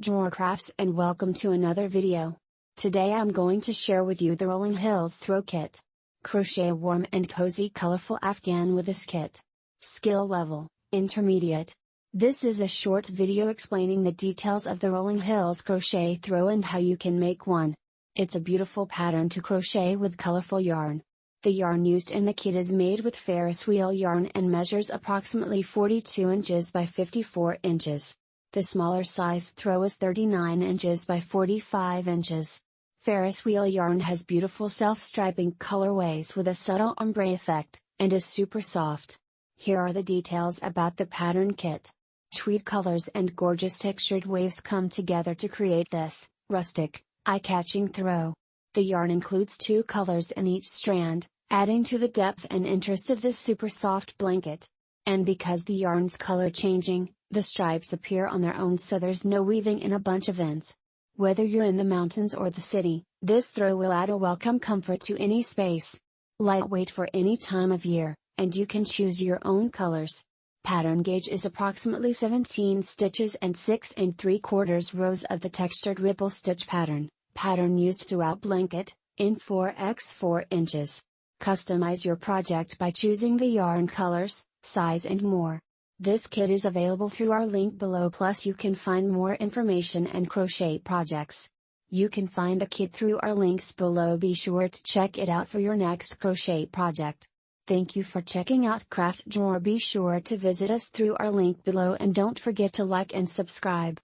Drawer Crafts and welcome to another video. Today I'm going to share with you the Rolling Hills Throw Kit. Crochet a warm and cozy colorful afghan with this kit. Skill level, intermediate. This is a short video explaining the details of the Rolling Hills crochet throw and how you can make one. It's a beautiful pattern to crochet with colorful yarn. The yarn used in the kit is made with Ferris wheel yarn and measures approximately 42 inches by 54 inches. The smaller size throw is 39 inches by 45 inches. Ferris wheel yarn has beautiful self-striping colorways with a subtle ombre effect, and is super soft. Here are the details about the pattern kit. Tweed colors and gorgeous textured waves come together to create this rustic, eye-catching throw. The yarn includes 2 colors in each strand, adding to the depth and interest of this super soft blanket. And because the yarn's color changing, the stripes appear on their own, so there's no weaving in a bunch of ends. Whether you're in the mountains or the city, this throw will add a welcome comfort to any space. Lightweight for any time of year, and you can choose your own colors. Pattern gauge is approximately 17 stitches and 6 3/4 rows of the textured ripple stitch pattern. Pattern used throughout blanket, in 4x4 inches. Customize your project by choosing the yarn colors, size and more. This kit is available through our link below, plus you can find more information and crochet projects. You can find the kit through our links below. Be sure to check it out for your next crochet project. Thank you for checking out Craft Drawer. Be sure to visit us through our link below and don't forget to like and subscribe.